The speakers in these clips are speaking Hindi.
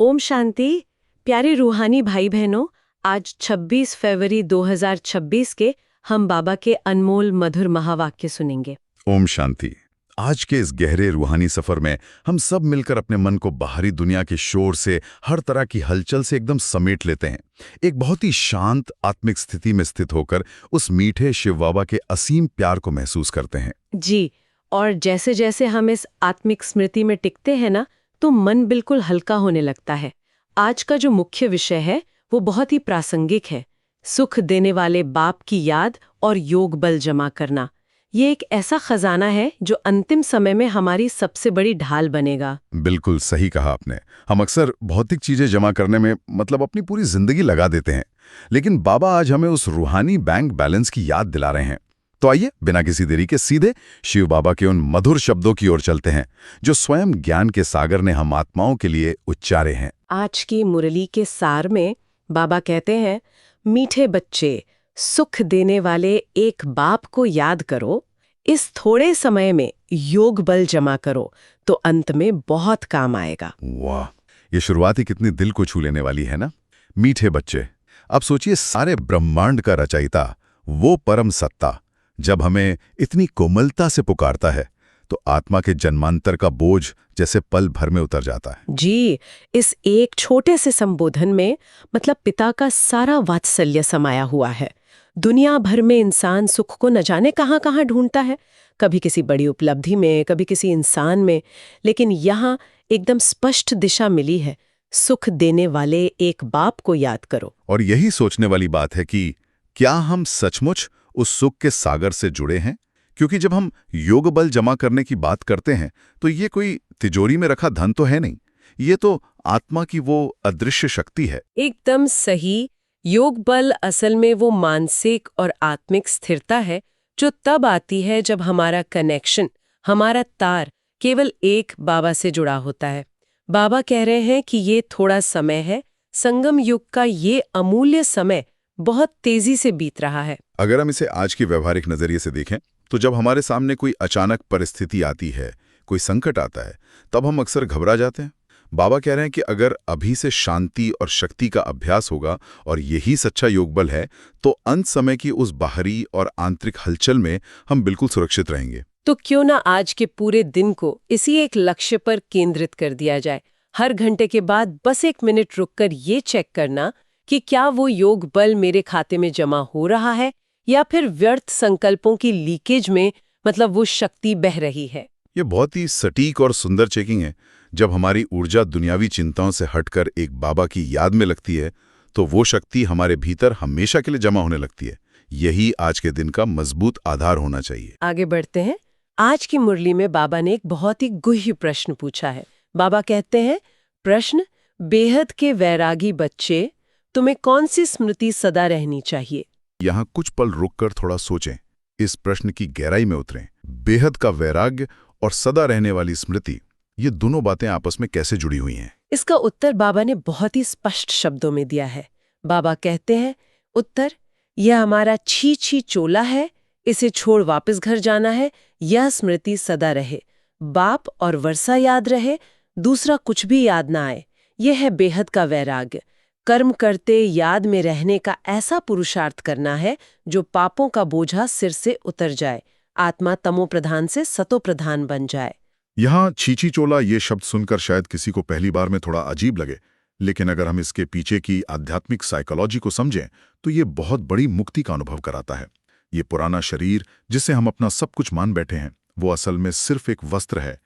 ओम शांति। प्यारे रूहानी भाई बहनों, आज 26 फरवरी 2026 के हम बाबा के अनमोल मधुर महावाक्य सुनेंगे। ओम शांति। आज के इस गहरे रूहानी सफर में हम सब मिलकर अपने मन को बाहरी दुनिया के शोर से, हर तरह की हलचल से एकदम समेट लेते हैं। एक बहुत ही शांत आत्मिक स्थिति में स्थित होकर उस मीठे शिव बाबा के असीम प्यार को महसूस करते हैं। जी, और जैसे जैसे हम इस आत्मिक स्मृति में टिकते हैं ना, तो मन बिल्कुल हल्का होने लगता है। आज का जो मुख्य विषय है वो बहुत ही प्रासंगिक है। सुख देने वाले बाप की याद और योग बल जमा करना। ये एक ऐसा खजाना है जो अंतिम समय में हमारी सबसे बड़ी ढाल बनेगा। बिल्कुल सही कहा आपने। हम अक्सर भौतिक चीजें जमा करने में अपनी पूरी जिंदगी लगा देते हैं, लेकिन बाबा आज हमें उस रूहानी बैंक बैलेंस की याद दिला रहे हैं। तो आइए बिना किसी देरी के सीधे शिव बाबा के उन मधुर शब्दों की ओर चलते हैं जो स्वयं ज्ञान के सागर ने हम आत्माओं के लिए उच्चारे हैं। आज की मुरली के सार में बाबा कहते हैं, मीठे बच्चे, सुख देने वाले एक बाप को याद करो। इस थोड़े समय में योग बल जमा करो तो अंत में बहुत काम आएगा। वाह, ये शुरुआत ही कितनी दिल को छू लेने वाली है ना। मीठे बच्चे, अब सोचिए सारे ब्रह्मांड का रचयिता, वो परम सत्ता जब हमें इतनी कोमलता से पुकारता है तो आत्मा के जन्मांतर का बोझ जैसे पल भर में उतर जाता है। जी, इस एक छोटे से संबोधन में पिता का सारा वात्सल्य समाया हुआ है। दुनिया भर में इंसान सुख को न जाने कहाँ-कहाँ ढूंढता है, कभी किसी बड़ी उपलब्धि में, कभी किसी इंसान में, लेकिन यहाँ एकदम स्पष्ट दिशा मिली है। सुख देने वाले एक बाप को याद करो। और यही सोचने वाली बात है कि क्या हम सचमुच उस सुख के सागर से जुड़े हैं? क्योंकि जब हम योग बल जमा करने की बात करते हैं तो ये कोई तिजोरी में रखा धन तो है नहीं, ये तो आत्मा की वो अदृश्य शक्ति है। एकदम सही। योग बल असल में वो मानसिक और आत्मिक स्थिरता है जो तब आती है जब हमारा कनेक्शन, हमारा तार केवल एक बाबा से जुड़ा होता है। बाबा कह रहे हैं कि ये थोड़ा समय है, संगम युग का ये अमूल्य समय बहुत तेजी से बीत रहा है। अगर हम इसे आज की व्यवहारिक नजरिए से देखें तो जब हमारे सामने कोई अचानक परिस्थिति आती है, कोई संकट आता है, तब हम अक्सर घबरा जाते हैं। बाबा कह रहे हैं कि अगर अभी से शांति और शक्ति का अभ्यास होगा और यही सच्चा योग बल है, तो अंत समय की उस बाहरी और आंतरिक हलचल में हम बिल्कुल सुरक्षित रहेंगे। तो क्यों ना आज के पूरे दिन को इसी एक लक्ष्य पर केंद्रित कर दिया जाए। हर घंटे के बाद बस 1 मिनट रुककर ये चेक करना कि क्या वो योग बल मेरे खाते में जमा हो रहा है या फिर व्यर्थ संकल्पों की लीकेज में वो शक्ति बह रही है। ये बहुत ही सटीक और सुंदर चेकिंग है। जब हमारी ऊर्जा दुनियावी चिंताओं से हटकर एक बाबा की याद में लगती है तो वो शक्ति हमारे भीतर हमेशा के लिए जमा होने लगती है। यही आज के दिन का मजबूत आधार होना चाहिए। आगे बढ़ते हैं। आज की मुरली में बाबा ने एक बहुत ही गुह्य प्रश्न पूछा है। बाबा कहते हैं, प्रश्न, बेहद के वैरागी बच्चे, तुम्हें कौन सी स्मृति सदा रहनी चाहिए? यहाँ कुछ पल रुककर थोड़ा सोचें, इस प्रश्न की गहराई में उतरें। बेहद का वैराग्य और सदा रहने वाली स्मृति, ये दोनों बातें आपस में कैसे जुड़ी हुई हैं? इसका उत्तर बाबा ने बहुत ही स्पष्ट शब्दों में दिया है। बाबा कहते हैं, उत्तर, यह हमारा छी छी चोला है, इसे छोड़ वापस घर जाना है। यह स्मृति सदा रहे, बाप और वर्षा याद रहे, दूसरा कुछ भी याद ना आए। यह है बेहद का वैराग्य। कर्म करते याद में रहने का ऐसा पुरुषार्थ करना है जो पापों का बोझा सिर से उतर जाए, आत्मा तमो प्रधान से सतो प्रधान बन जाए। यहाँ छीची चोला ये शब्द सुनकर शायद किसी को पहली बार में थोड़ा अजीब लगे, लेकिन अगर हम इसके पीछे की आध्यात्मिक साइकोलॉजी को समझें तो ये बहुत बड़ी मुक्ति का अनुभव कराता है। ये पुराना शरीर जिसे हम अपना सब कुछ मान बैठे हैं, वो असल में सिर्फ एक वस्त्र है।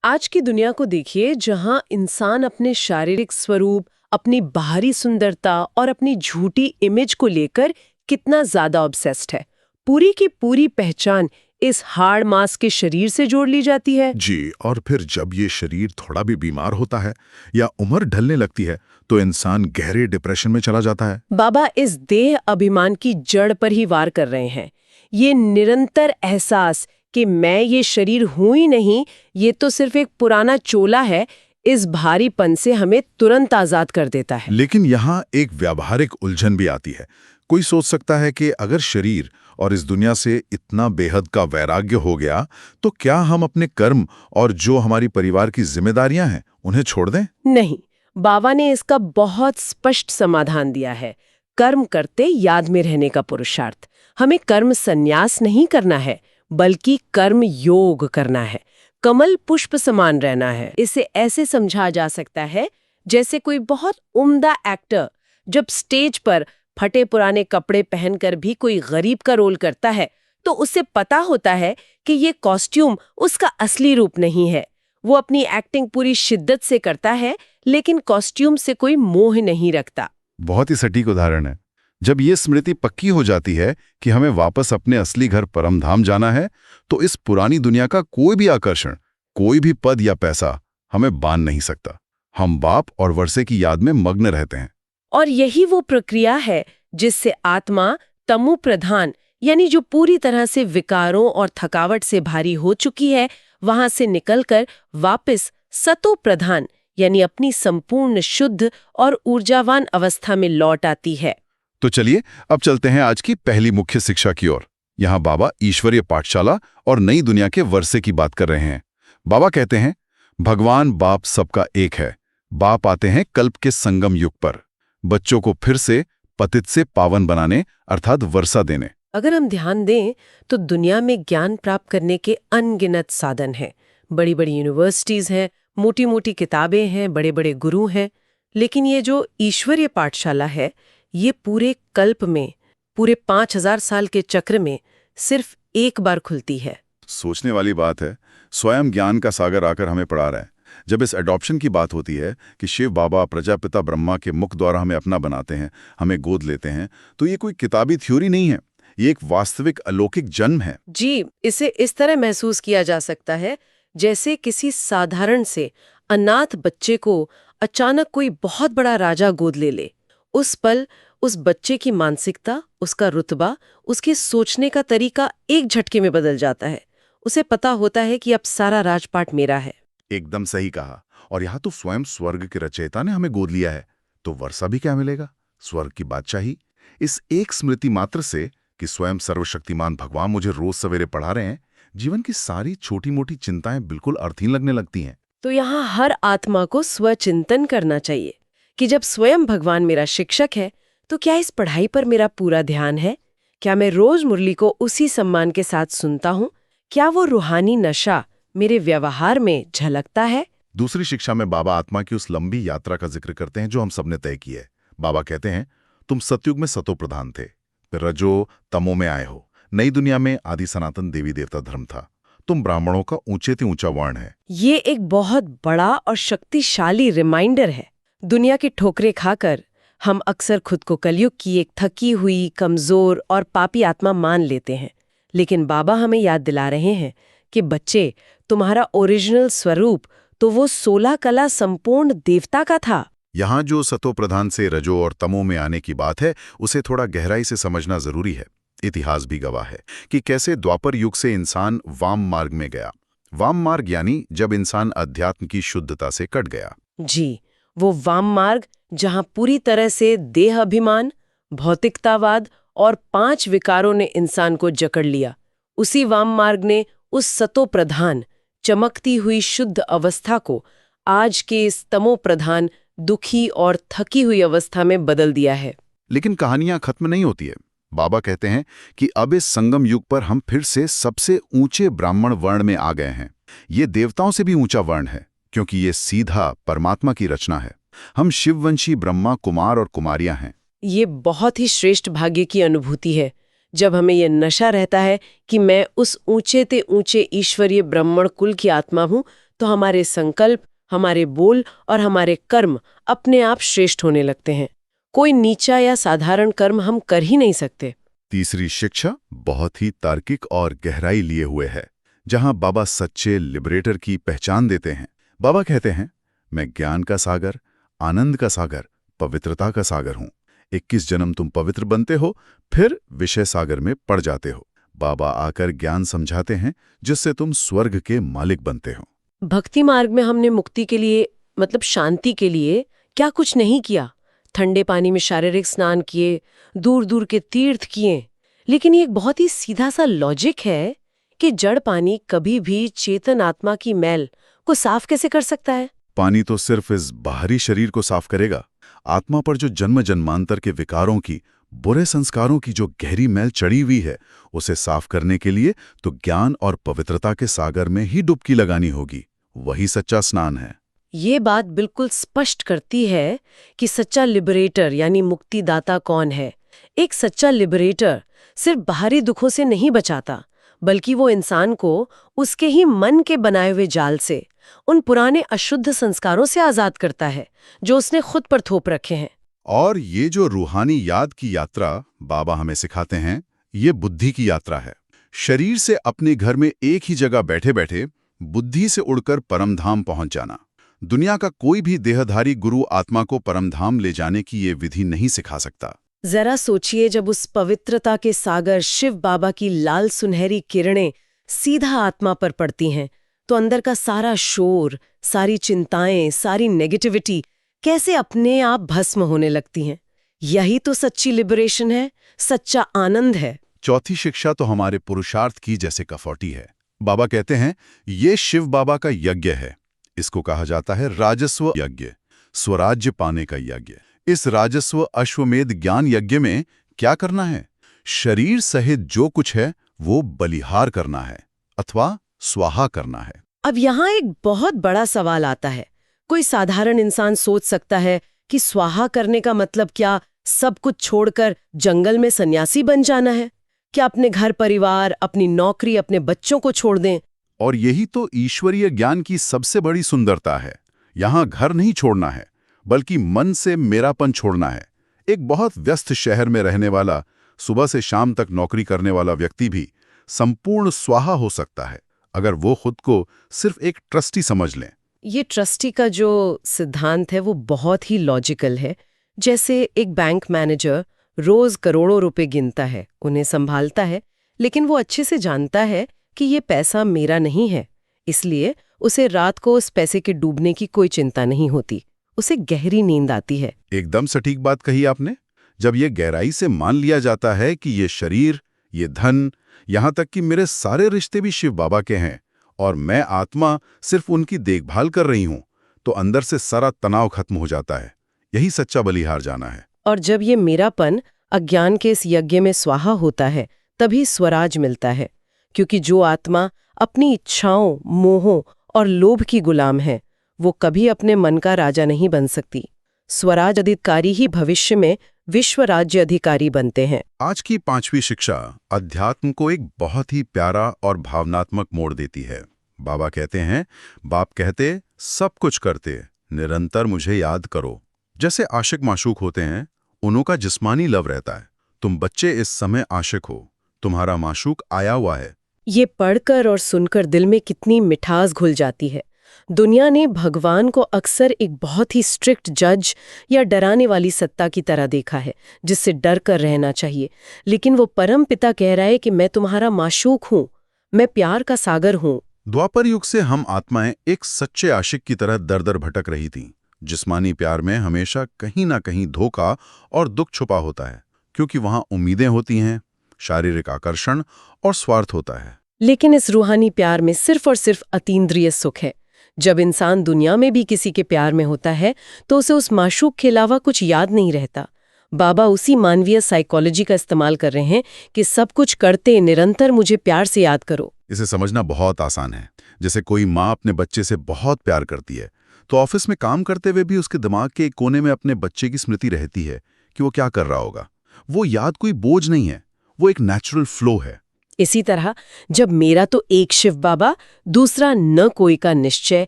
आज की दुनिया को देखिए, जहां इंसान अपने शारीरिक स्वरूप, अपनी बाहरी सुंदरता और अपनी झूठी इमेज को लेकर कितना ज्यादा ऑब्सेस्ड है। पूरी की पूरी पहचान इस हाड़ मांस के शरीर से जोड़ ली जाती है। जी, और फिर जब ये शरीर थोड़ा भी बीमार होता है या उम्र ढलने लगती है तो इंसान गहरे डिप्रेशन में चला जाता है। बाबा इस देह अभिमान की जड़ पर ही वार कर रहे हैं। ये निरंतर एहसास कि मैं ये शरीर हूं ही नहीं, ये तो सिर्फ एक पुराना चोला है, इस भारीपन से हमें तुरंत आजाद कर देता है। लेकिन यहाँ एक व्यावहारिक उलझन भी आती है। कोई सोच सकता है कि अगर शरीर और इस दुनिया से इतना बेहद का वैराग्य हो गया तो क्या हम अपने कर्म और जो हमारी परिवार की जिम्मेदारियां हैं उन्हें छोड़ दें? नहीं, बाबा ने इसका बहुत स्पष्ट समाधान दिया है। कर्म करते याद में रहने का पुरुषार्थ। हमें कर्म संन्यास नहीं करना है, बल्कि कर्म योग करना है। कमल पुष्प समान रहना है। इसे ऐसे समझा जा सकता है जैसे कोई बहुत उम्दा एक्टर जब स्टेज पर फटे पुराने कपड़े पहनकर भी कोई गरीब का रोल करता है, तो उसे पता होता है कि ये कॉस्ट्यूम उसका असली रूप नहीं है। वो अपनी एक्टिंग पूरी शिद्दत से करता है, लेकिन कॉस्ट्यूम से कोई मोह नहीं रखता। बहुत ही सटीक उदाहरण है। जब ये स्मृति पक्की हो जाती है कि हमें वापस अपने असली घर परमधाम जाना है, तो इस पुरानी दुनिया का कोई भी आकर्षण, कोई भी पद या पैसा हमें बांध नहीं सकता। हम बाप और वर्षे की याद में मग्न रहते हैं। और यही वो प्रक्रिया है जिससे आत्मा तमु प्रधान, यानी जो पूरी तरह से विकारों और थकावट से भारी हो चुकी है, वहां से निकलकर वापस सतो प्रधान, यानी अपनी संपूर्ण शुद्ध और ऊर्जावान अवस्था में लौट आती है। तो चलिए अब चलते हैं आज की पहली मुख्य शिक्षा की ओर। यहाँ बाबा ईश्वरीय पाठशाला और नई दुनिया के वर्षे की बात कर रहे हैं। बाबा कहते हैं, भगवान बाप सबका एक है। बाप आते हैं कल्प के संगम युग पर, बच्चों को फिर से पतित से पावन बनाने अर्थात वर्षा देने। अगर हम ध्यान दें तो दुनिया में ज्ञान प्राप्त करने के अनगिनत साधन हैं। बड़ी बड़ी यूनिवर्सिटीज हैं, मोटी मोटी किताबें हैं, बड़े बड़े गुरु हैं, लेकिन ये जो ईश्वरीय पाठशाला है, ये पूरे कल्प में, पूरे 5000 साल के चक्र में सिर्फ एक बार खुलती है। सोचने वाली बात है, स्वयं ज्ञान का सागर आकर हमें पढ़ा रहा है। जब इस एडॉप्शन की बात होती है कि शिव बाबा प्रजापिता ब्रह्मा के मुख द्वारा हमें अपना बनाते हैं, हमें गोद लेते हैं, तो ये कोई किताबी थ्योरी नहीं है, ये एक वास्तविक अलौकिक जन्म है। जी, इसे इस तरह महसूस किया जा सकता है जैसे किसी साधारण से अनाथ बच्चे को अचानक कोई बहुत बड़ा राजा गोद ले। उस पल उस बच्चे की मानसिकता, उसका रुतबा, उसके सोचने का तरीका एक झटके में बदल जाता है। उसे पता होता है कि अब सारा राजपाट मेरा है। एकदम सही कहा। और यहाँ तो स्वयं स्वर्ग के रचयिता ने हमें गोद लिया है, तो वर्षा भी क्या मिलेगा? स्वर्ग की बादशाही। इस एक स्मृति मात्र से कि स्वयं सर्वशक्तिमान भगवान मुझे रोज सवेरे पढ़ा रहे हैं, जीवन की सारी छोटी मोटी चिंताएं बिल्कुल अर्थहीन लगने लगती हैं। तो यहाँ हर आत्मा को स्वचिंतन करना चाहिए कि जब स्वयं भगवान मेरा शिक्षक है, तो क्या इस पढ़ाई पर मेरा पूरा ध्यान है? क्या मैं रोज मुरली को उसी सम्मान के साथ सुनता हूँ? क्या वो रूहानी नशा मेरे व्यवहार में झलकता है? दूसरी शिक्षा में बाबा आत्मा की उस लंबी यात्रा का जिक्र करते हैं जो हम सबने तय की है। बाबा कहते हैं, तुम सतयुग में सतो प्रधान थे, फिर रजो तमो में आए हो। नई दुनिया में आदि सनातन देवी देवता धर्म था। तुम ब्राह्मणों का ऊंचे से ऊंचा वर्ण है। ये एक बहुत बड़ा और शक्तिशाली रिमाइंडर है। दुनिया की ठोकरें खाकर हम अक्सर खुद को कलयुग की एक थकी हुई, कमजोर और पापी आत्मा मान लेते हैं, लेकिन बाबा हमें याद दिला रहे हैं कि बच्चे, तुम्हारा ओरिजिनल स्वरूप तो वो 16 कला संपूर्ण देवता का था। यहाँ जो सतो प्रधान से रजो और तमो में आने की बात है, उसे थोड़ा गहराई से समझना जरूरी है। इतिहास भी गवाह है कि कैसे द्वापर युग से इंसान वाम मार्ग में गया। वाम मार्ग यानी जब इंसान अध्यात्म की शुद्धता से कट गया। जी, वो वाम मार्ग जहां पूरी तरह से देह अभिमान, भौतिकतावाद और 5 विकारों ने इंसान को जकड़ लिया। उसी वाम मार्ग ने उस सतो प्रधान, चमकती हुई शुद्ध अवस्था को आज के इस तमो प्रधान, दुखी और थकी हुई अवस्था में बदल दिया है। लेकिन कहानियां खत्म नहीं होती है। बाबा कहते हैं कि अब इस संगम युग पर हम फिर से सबसे ऊंचे ब्राह्मण वर्ण में आ गए हैं। ये देवताओं से भी ऊंचा वर्ण है, क्योंकि ये सीधा परमात्मा की रचना है। हम शिववंशी ब्रह्मा कुमार और कुमारियां हैं। ये बहुत ही श्रेष्ठ भाग्य की अनुभूति है, जब हमें यह नशा रहता है कि मैं उस ऊंचे ते ऊंचे ईश्वरीय ब्राह्मण कुल की आत्मा हूं, तो हमारे संकल्प, हमारे बोल और हमारे कर्म अपने आप श्रेष्ठ होने लगते हैं। कोई नीचा या साधारण कर्म हम कर ही नहीं सकते। तीसरी शिक्षा बहुत ही तार्किक और गहराई लिए हुए है, जहां बाबा सच्चे लिबरेटर की पहचान देते हैं। बाबा कहते हैं, मैं ज्ञान का सागर, आनंद का सागर, पवित्रता का सागर हूं। 21 जन्म तुम पवित्र बनते हो, फिर विषय सागर में पड़ जाते हो। बाबा आकर ज्ञान समझाते हैं जिससे तुम स्वर्ग के मालिक बनते हो। भक्ति मार्ग में हमने मुक्ति के लिए, मतलब शांति के लिए क्या कुछ नहीं किया। ठंडे पानी में शारीरिक स्नान किए, दूर दूर के तीर्थ किए, लेकिन ये एक बहुत ही सीधा सा लॉजिक है कि जड़ पानी कभी भी चेतन आत्मा की मैल को साफ कैसे कर सकता है। पानी तो सिर्फ इस बाहरी शरीर को साफ करेगा, आत्मा पर जो जन्म जन्मांतर के विकारों की, बुरे संस्कारों की जो गहरी मैल चढ़ी हुई है, उसे साफ करने के लिए तो ज्ञान और पवित्रता के सागर में ही डुबकी लगानी होगी। वही सच्चा स्नान है। ये बात बिल्कुल स्पष्ट करती है कि सच्चा लिबरेटर यानी मुक्तिदाता कौन है। एक सच्चा लिबरेटर सिर्फ बाहरी दुखों से नहीं बचाता, बल्कि वो इंसान को उसके ही मन के बनाए हुए जाल से, उन पुराने अशुद्ध संस्कारों से आजाद करता है जो उसने खुद पर थोप रखे हैं। और ये जो रूहानी याद की यात्रा बाबा हमें सिखाते हैं, ये बुद्धि की यात्रा है। शरीर से अपने घर में एक ही जगह बैठे बैठे बुद्धि से उड़कर परमधाम पहुंच जाना। दुनिया का कोई भी देहधारी गुरु आत्मा को परमधाम ले जाने की ये विधि नहीं सिखा सकता। जरा सोचिए, जब उस पवित्रता के सागर शिव बाबा की लाल सुनहरी किरणें सीधा आत्मा पर पड़ती हैं, तो अंदर का सारा शोर, सारी चिंताएं, सारी नेगेटिविटी कैसे अपने आप भस्म होने लगती हैं। यही तो सच्ची लिबरेशन है, सच्चा आनंद है। चौथी शिक्षा तो हमारे पुरुषार्थ की जैसे कसौटी है। बाबा कहते हैं, ये शिव बाबा का यज्ञ है। इसको कहा जाता है राजस्व यज्ञ, स्वराज्य पाने का यज्ञ। इस राजस्व अश्वमेध ज्ञान यज्ञ में क्या करना है? शरीर सहित जो कुछ है वो बलिहार करना है अथवा स्वाहा करना है। अब यहाँ एक बहुत बड़ा सवाल आता है। कोई साधारण इंसान सोच सकता है कि स्वाहा करने का मतलब क्या सब कुछ छोड़कर जंगल में सन्यासी बन जाना है? क्या अपने घर परिवार, अपनी नौकरी, अपने बच्चों को छोड़ दें? और यही तो ईश्वरीय ज्ञान की सबसे बड़ी सुंदरता है। यहाँ घर नहीं छोड़ना है, बल्कि मन से मेरापन छोड़ना है। एक बहुत व्यस्त शहर में रहने वाला, सुबह से शाम तक नौकरी करने वाला व्यक्ति भी संपूर्ण स्वाहा हो सकता है, अगर वो खुद को सिर्फ एक ट्रस्टी समझ लें। ये ट्रस्टी का जो सिद्धांत है वो बहुत ही लॉजिकल है। जैसे एक बैंक मैनेजर रोज करोड़ों रुपए गिनता है, उन्हें संभालता है, लेकिन वो अच्छे से जानता है कि ये पैसा मेरा नहीं है, इसलिए उसे रात को उस पैसे के डूबने की कोई चिंता नहीं होती। उसे गहरी नींद आती है। एकदम सटीक बात कही आपने। जब ये गहराई से मान लिया जाता है कि ये शरीर, ये धन, यहाँ तक कि मेरे सारे रिश्ते भी शिव बाबा के हैं और मैं आत्मा सिर्फ उनकी देखभाल कर रही हूँ, तो अंदर से सारा तनाव खत्म हो जाता है। यही सच्चा बलिहार जाना है। और जब ये मेरापन अज्ञान के इस यज्ञ में स्वाहा होता है, तभी स्वराज मिलता है। क्योंकि जो आत्मा अपनी इच्छाओं, मोहों और लोभ की गुलाम है, वो कभी अपने मन का राजा नहीं बन सकती। स्वराज अधिकारी ही भविष्य में विश्व राज्य अधिकारी बनते हैं। आज की पांचवी शिक्षा अध्यात्म को एक बहुत ही प्यारा और भावनात्मक मोड़ देती है। बाबा कहते हैं, बाप कहते सब कुछ करते निरंतर मुझे याद करो। जैसे आशिक माशूक होते हैं, उनका जिस्मानी लव रहता है। तुम बच्चे इस समय आशिक हो, तुम्हारा माशूक आया हुआ है। ये पढ़कर और सुनकर दिल में कितनी मिठास घुल जाती है। दुनिया ने भगवान को अक्सर एक बहुत ही स्ट्रिक्ट जज या डराने वाली सत्ता की तरह देखा है, जिससे डर कर रहना चाहिए। लेकिन वो परम पिता कह रहा है कि मैं तुम्हारा माशूक हूँ, मैं प्यार का सागर हूँ। द्वापर युग से हम आत्माएं एक सच्चे आशिक की तरह दर दर भटक रही थीं। जिस्मानी प्यार में हमेशा कहीं ना कहीं धोखा और दुख छुपा होता है, क्योंकि वहां उम्मीदें होती हैं, शारीरिक आकर्षण और स्वार्थ होता है। लेकिन इस रूहानी प्यार में सिर्फ और सिर्फ अतीन्द्रिय सुख है। जब इंसान दुनिया में भी किसी के प्यार में होता है, तो उसे उस माशूक के अलावा कुछ याद नहीं रहता। बाबा उसी मानवीय साइकोलॉजी का इस्तेमाल कर रहे हैं कि सब कुछ करते निरंतर मुझे प्यार से याद करो। इसे समझना बहुत आसान है। जैसे कोई माँ अपने बच्चे से बहुत प्यार करती है, तो ऑफिस में काम करते हुए भी उसके दिमाग के एक कोने में अपने बच्चे की स्मृति रहती है कि वो क्या कर रहा होगा। वो याद कोई बोझ नहीं है, वो एक नेचुरल फ्लो है। इसी तरह जब मेरा तो एक शिव बाबा, दूसरा न कोई का निश्चय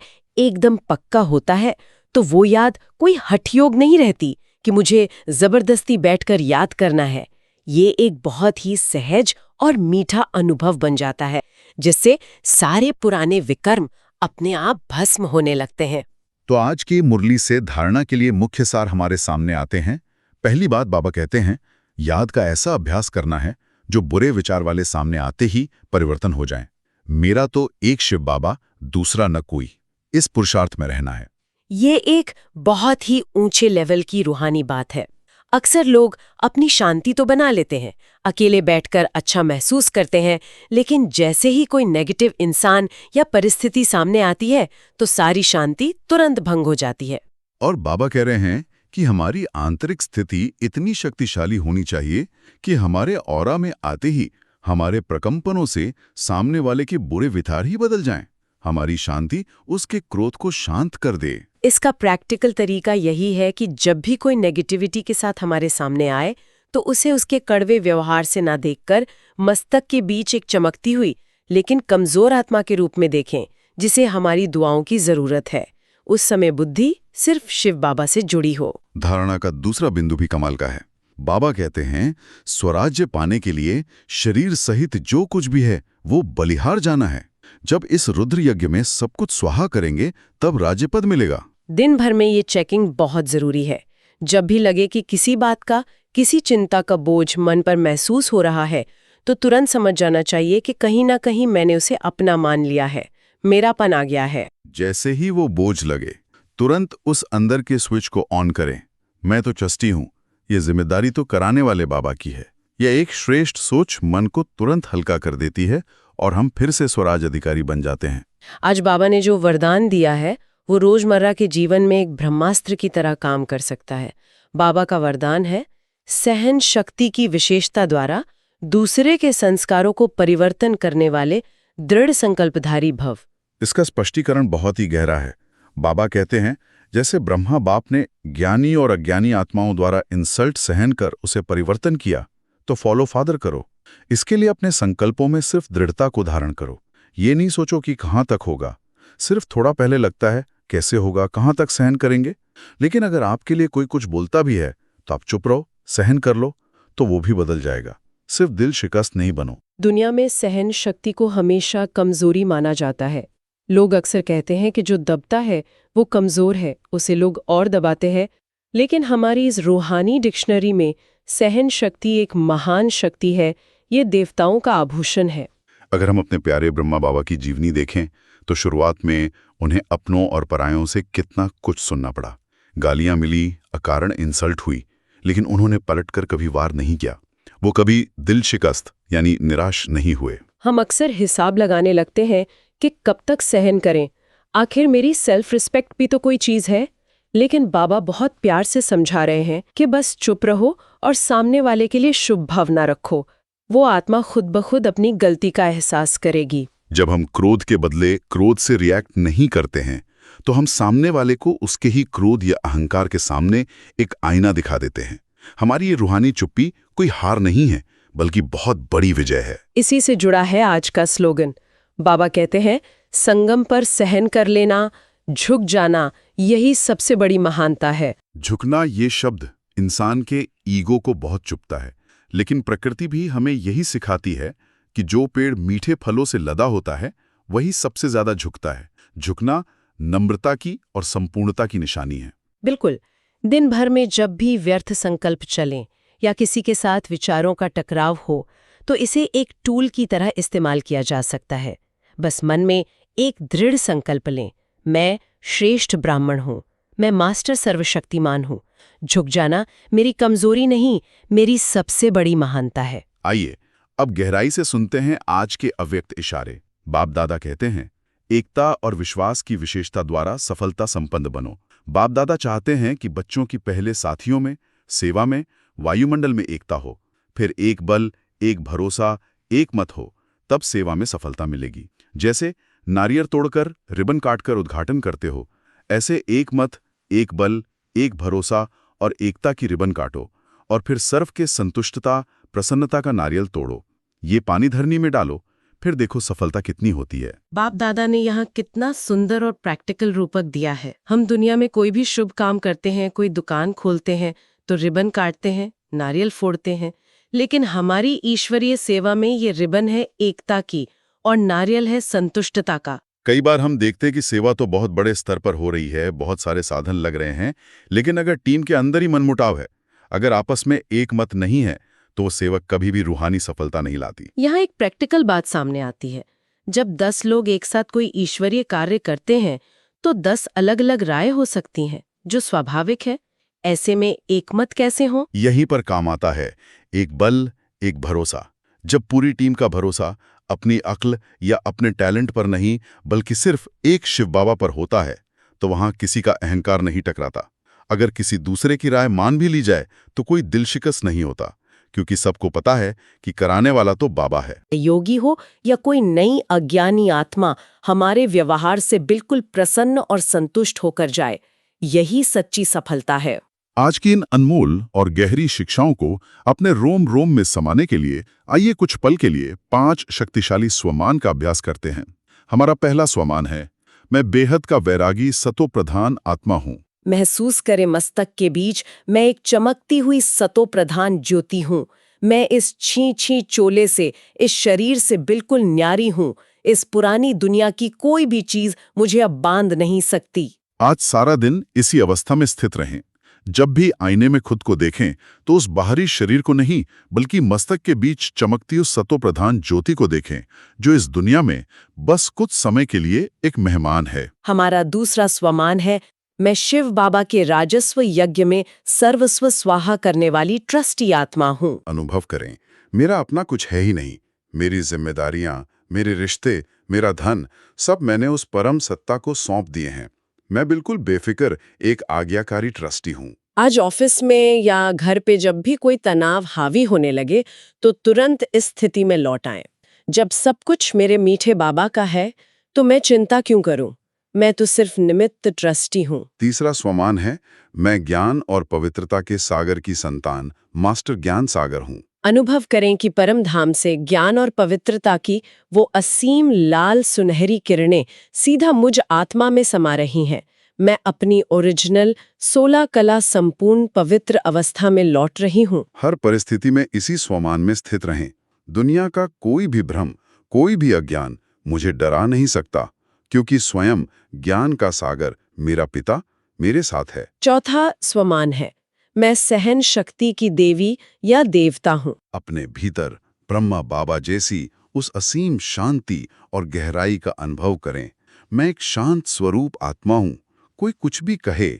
एकदम पक्का होता है, तो वो याद कोई हठयोग नहीं रहती कि मुझे जबरदस्ती बैठकर याद करना है। ये एक बहुत ही सहज और मीठा अनुभव बन जाता है, जिससे सारे पुराने विकर्म अपने आप भस्म होने लगते हैं। तो आज की मुरली से धारणा के लिए मुख्य सार हमारे सामने आते हैं। पहली बात बाबा कहते हैं, याद का ऐसा अभ्यास करना है जो बुरे विचार वाले सामने आते ही परिवर्तन हो जाएं। मेरा तो एक शिव बाबा, दूसरा न कोई, इस पुरुषार्थ में रहना है। ये एक बहुत ही ऊंचे लेवल की रूहानी बात है। अक्सर लोग अपनी शांति तो बना लेते हैं, अकेले बैठकर अच्छा महसूस करते हैं, लेकिन जैसे ही कोई नेगेटिव इंसान या परिस्थिति सामने आती है तो सारी शांति तुरंत भंग हो जाती है। और बाबा कह रहे हैं कि हमारी आंतरिक स्थिति इतनी शक्तिशाली होनी चाहिए कि हमारे ऑरा में आते ही हमारे प्रकंपनों से सामने वाले के बुरे विचार ही बदल जाएं। हमारी शांति उसके क्रोध को शांत कर दे। इसका प्रैक्टिकल तरीका यही है कि जब भी कोई नेगेटिविटी के साथ हमारे सामने आए तो उसे उसके कड़वे व्यवहार से ना देखकर मस्तक के बीच एक चमकती हुई लेकिन कमजोर आत्मा के रूप में देखें, जिसे हमारी दुआओं की जरूरत है। उस समय बुद्धि सिर्फ शिव बाबा से जुड़ी हो। धारणा का दूसरा बिंदु भी कमाल का है। बाबा कहते हैं स्वराज्य पाने के लिए शरीर सहित जो कुछ भी है वो बलिहार जाना है। जब इस रुद्र यज्ञ में सब कुछ स्वाहा करेंगे तब राज्यपद मिलेगा। दिन भर में ये चेकिंग बहुत जरूरी है। जब भी लगे कि किसी बात का, किसी चिंता का बोझ मन पर महसूस हो रहा है तो तुरंत समझ जाना चाहिए कि कहीं ना कहीं मैंने उसे अपना मान लिया है, मेरापन आ गया है। जैसे ही वो बोझ लगे तुरंत उस अंदर के स्विच को ऑन करें। मैं तो ट्रस्टी हूं, ये जिम्मेदारी तो कराने वाले बाबा की है। यह एक श्रेष्ठ सोच मन को तुरंत हल्का कर देती है और हम फिर से स्वराज अधिकारी बन जाते हैं। आज बाबा ने जो वरदान दिया है वो रोजमर्रा के जीवन में एक ब्रह्मास्त्र की तरह काम कर सकता है। बाबा का वरदान है, सहन शक्ति की विशेषता द्वारा दूसरे के संस्कारों को परिवर्तन करने वाले दृढ़ संकल्पधारी भव। इसका स्पष्टीकरण बहुत ही गहरा है। बाबा कहते हैं जैसे ब्रह्मा बाप ने ज्ञानी और अज्ञानी आत्माओं द्वारा इंसल्ट सहन कर उसे परिवर्तन किया, तो फॉलो फादर करो। इसके लिए अपने संकल्पों में सिर्फ दृढ़ता को धारण करो। ये नहीं सोचो कि कहाँ तक होगा। सिर्फ थोड़ा पहले लगता है कैसे होगा, कहाँ तक सहन करेंगे। लेकिन अगर आपके लिए कोई कुछ बोलता भी है तो आप चुप रहो, सहन कर लो, तो वो भी बदल जाएगा। सिर्फ दिल शिकस्त नहीं बनो। दुनिया में सहन शक्ति को हमेशा कमजोरी माना जाता है। लोग अक्सर कहते हैं कि जो दबता है वो कमजोर है, उसे लोग और दबाते हैं। लेकिन हमारी इस रूहानी डिक्शनरी में सहन शक्ति एक महान शक्ति है, ये देवताओं का आभूषण है। अगर हम अपने प्यारे ब्रह्मा बाबा की जीवनी देखें तो शुरुआत में उन्हें अपनों और परायों से कितना कुछ सुनना पड़ा। गालियां मिली, अकारण इंसल्ट हुई, लेकिन उन्होंने पलटकर कभी वार नहीं किया। वो कभी दिल शिकस्त यानी निराश नहीं हुए। हम अक्सर हिसाब लगाने लगते हैं कि कब तक सहन करें, आखिर मेरी सेल्फ रिस्पेक्ट भी तो कोई चीज है। लेकिन बाबा बहुत प्यार से समझा रहे हैं कि बस चुप रहो और सामने वाले के लिए शुभ भावना रखो। वो आत्मा खुद ब खुद अपनी गलती का एहसास करेगी। जब हम क्रोध के बदले क्रोध से रिएक्ट नहीं करते हैं तो हम सामने वाले को उसके ही क्रोध या अहंकार के सामने एक आईना दिखा देते हैं। हमारी ये रूहानी चुप्पी कोई हार नहीं है, बल्कि बहुत बड़ी विजय है। इसी से जुड़ा है आज का स्लोगन। बाबा कहते हैं, संगम पर सहन कर लेना, झुक जाना, यही सबसे बड़ी महानता है। झुकना ये शब्द इंसान के ईगो को बहुत चुभता है, लेकिन प्रकृति भी हमें यही सिखाती है कि जो पेड़ मीठे फलों से लदा होता है वही सबसे ज्यादा झुकता है। झुकना नम्रता की और संपूर्णता की निशानी है। बिल्कुल। दिन भर में जब भी व्यर्थ संकल्प चलें या किसी के साथ विचारों का टकराव हो तो इसे एक टूल की तरह इस्तेमाल किया जा सकता है। बस मन में एक दृढ़ संकल्प लें, मैं श्रेष्ठ ब्राह्मण हूँ, मैं मास्टर सर्वशक्तिमान हूँ। झुक जाना मेरी कमजोरी नहीं, मेरी सबसे बड़ी महानता है। आइए अब गहराई से सुनते हैं आज के अव्यक्त इशारे। बाप दादा कहते हैं, एकता और विश्वास की विशेषता द्वारा सफलता संपन्न बनो। बाप दादा चाहते हैं कि बच्चों की पहले साथियों में, सेवा में, वायुमंडल में एकता हो, फिर एक बल, एक भरोसा, एक मत हो, तब सेवा में सफलता मिलेगी। जैसे नारियल तोड़कर रिबन काटकर उद्घाटन करते हो, ऐसे एक मत, एक बल, एक भरोसा और एकता की रिबन काटो और फिर सर्व के संतुष्टता, प्रसन्नता का नारियल तोड़ो। ये पानी धरनी में डालो, फिर देखो सफलता कितनी होती है। बाप दादा ने यहाँ कितना सुंदर और प्रैक्टिकल रूपक दिया है। हम दुनिया में कोई भी शुभ काम करते हैं, कोई दुकान खोलते हैं तो रिबन काटते हैं, नारियल फोड़ते हैं, लेकिन हमारी ईश्वरीय सेवा में ये रिबन है एकता की और नारियल है संतुष्टता का। कई बार हम देखते हैं कि सेवा तो बहुत बड़े स्तर पर हो रही है, बहुत सारे साधन लग रहे हैं, लेकिन अगर टीम के अंदर ही मनमुटाव है, अगर आपस में एक मत नहीं है, तो वो सेवक कभी भी रूहानी सफलता नहीं लाती। यहाँ एक प्रैक्टिकल बात सामने आती है। जब 10 लोग एक साथ कोई ईश्वरीय कार्य करते हैं तो 10 अलग अलग राय हो सकती हैं, जो स्वाभाविक है। ऐसे में एकमत कैसे हो? यहीं पर काम आता है एक बल, एक भरोसा। जब पूरी टीम का भरोसा अपनी अक्ल या अपने टैलेंट पर नहीं बल्कि सिर्फ एक शिव बाबा पर होता है, तो वहां किसी का अहंकार नहीं टकराता। अगर किसी दूसरे की राय मान भी ली जाए तो कोई दिल शिकस्त नहीं होता, क्योंकि सबको पता है कि कराने वाला तो बाबा है। योगी हो या कोई नई अज्ञानी आत्मा, हमारे व्यवहार से बिल्कुल प्रसन्न और संतुष्ट होकर जाए, यही सच्ची सफलता है। आज की इन अनमोल और गहरी शिक्षाओं को अपने रोम रोम में समाने के लिए आइए कुछ पल के लिए 5 शक्तिशाली स्वमान का अभ्यास करते हैं। हमारा पहला स्वमान है, मैं बेहद का वैरागी सतो प्रधान आत्मा हूँ। महसूस करें मस्तक के बीच मैं एक चमकती हुई सतो प्रधान ज्योति हूँ। मैं इस छी छी चोले से, इस शरीर से बिल्कुल न्यारी हूँ। इस पुरानी दुनिया की कोई भी चीज मुझे अब बांध नहीं सकती। आज सारा दिन इसी अवस्था में स्थित रहें। जब भी आईने में खुद को देखें तो उस बाहरी शरीर को नहीं बल्कि मस्तक के बीच चमकती उस सतो प्रधान ज्योति को देखें, जो इस दुनिया में बस कुछ समय के लिए एक मेहमान है। हमारा दूसरा स्वमान है, मैं शिव बाबा के राजस्व यज्ञ में सर्वस्व स्वाहा करने वाली ट्रस्टी आत्मा हूँ। अनुभव करें, मेरा अपना कुछ है ही नहीं। मेरी जिम्मेदारियां, मेरे रिश्ते, मेरा धन, सब मैंने उस परम सत्ता को सौंप दिए हैं। मैं बिल्कुल बेफिक्र एक आज्ञाकारी ट्रस्टी हूँ। आज ऑफिस में या घर पे जब भी कोई तनाव हावी होने लगे तो तुरंत इस स्थिति में लौट आएं। जब सब कुछ मेरे मीठे बाबा का है तो मैं चिंता क्यों करूं? मैं तो सिर्फ निमित्त ट्रस्टी हूं। तीसरा स्वमान है, मैं ज्ञान और पवित्रता के सागर की संतान मास्टर ज्ञान सागर हूँ। अनुभव करें कि परम धाम से ज्ञान और पवित्रता की वो असीम लाल सुनहरी किरणें सीधा मुझ आत्मा में समा रही हैं। मैं अपनी ओरिजिनल 16 कला संपूर्ण पवित्र अवस्था में लौट रही हूँ। हर परिस्थिति में इसी स्वमान में स्थित रहें। दुनिया का कोई भी भ्रम, कोई भी अज्ञान मुझे डरा नहीं सकता, क्योंकि स्वयं ज्ञान का सागर मेरा पिता मेरे साथ है। चौथा स्वमान है, मैं सहन शक्ति की देवी या देवता हूँ। अपने भीतर ब्रह्मा बाबा जैसी उस असीम शांति और गहराई का अनुभव करें। मैं एक शांत स्वरूप आत्मा हूँ। कोई कुछ भी कहे,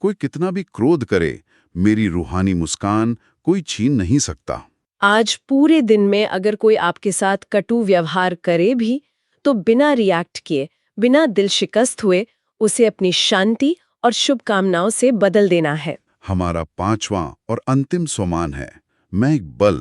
कोई कितना भी क्रोध करे, मेरी रूहानी मुस्कान कोई छीन नहीं सकता। आज पूरे दिन में अगर कोई आपके साथ कटु व्यवहार करे भी तो बिना रिएक्ट किए, बिना दिल शिकस्त हुए उसे अपनी शांति और शुभकामनाओं से बदल देना है। हमारा पांचवां और अंतिम स्वमान है, मैं एक बल,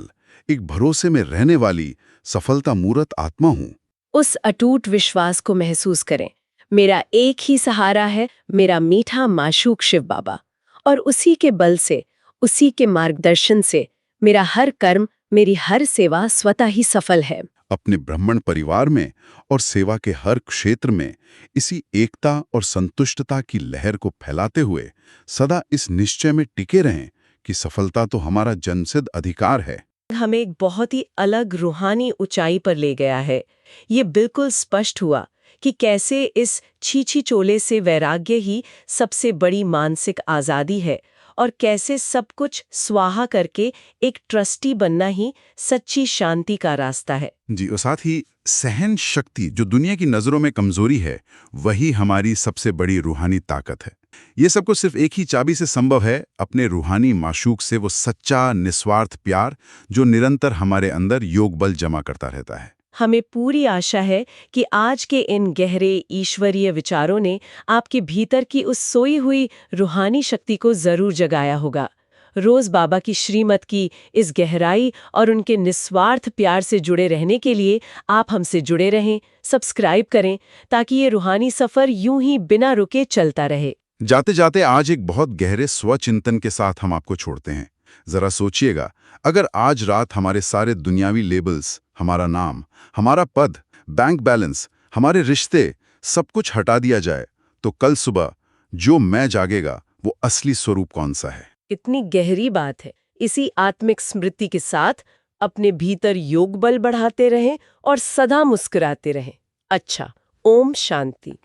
एक भरोसे में रहने वाली सफलता मूर्त आत्मा हूँ। उस अटूट विश्वास को महसूस करें, मेरा एक ही सहारा है, मेरा मीठा माशूक शिव बाबा, और उसी के बल से, उसी के मार्गदर्शन से मेरा हर कर्म, मेरी हर सेवा स्वतः ही सफल है। अपने ब्राह्मण परिवार में और सेवा के हर क्षेत्र में इसी एकता और संतुष्टता की लहर को फैलाते हुए सदा इस निश्चय में टिके रहें कि सफलता तो हमारा जन्मसिद्ध अधिकार है। हमें एक बहुत ही अलग रूहानी ऊंचाई पर ले गया है। ये बिल्कुल स्पष्ट हुआ कि कैसे इस छीछी चोले से वैराग्य ही सबसे बड़ी मानसिक आज़ादी है और कैसे सब कुछ स्वाहा करके एक ट्रस्टी बनना ही सच्ची शांति का रास्ता है। जी, और साथ ही सहन शक्ति जो दुनिया की नज़रों में कमजोरी है, वही हमारी सबसे बड़ी रूहानी ताकत है। ये सब कुछ सिर्फ एक ही चाबी से संभव है, अपने रूहानी माशूक से, वो सच्चा निस्वार्थ प्यार जो निरंतर हमारे अंदर योग बल जमा करता रहता है। हमें पूरी आशा है कि आज के इन गहरे ईश्वरीय विचारों ने आपके भीतर की उस सोई हुई रूहानी शक्ति को जरूर जगाया होगा। रोज बाबा की श्रीमत की इस गहराई और उनके निस्वार्थ प्यार से जुड़े रहने के लिए आप हमसे जुड़े रहें, सब्सक्राइब करें, ताकि ये रूहानी सफर यूं ही बिना रुके चलता रहे। जाते जाते आज एक बहुत गहरे स्वचिंतन के साथ हम आपको छोड़ते हैं। जरा सोचिएगा, अगर आज रात हमारे सारे दुनियावी लेबल्स, हमारा नाम, हमारा पद, बैंक बैलेंस, हमारे रिश्ते, सब कुछ हटा दिया जाए, तो कल सुबह जो मैं जागेगा वो असली स्वरूप कौन सा है? कितनी गहरी बात है। इसी आत्मिक स्मृति के साथ अपने भीतर योग बल बढ़ाते रहें और सदा मुस्कुराते रहें। अच्छा, ओम शांति।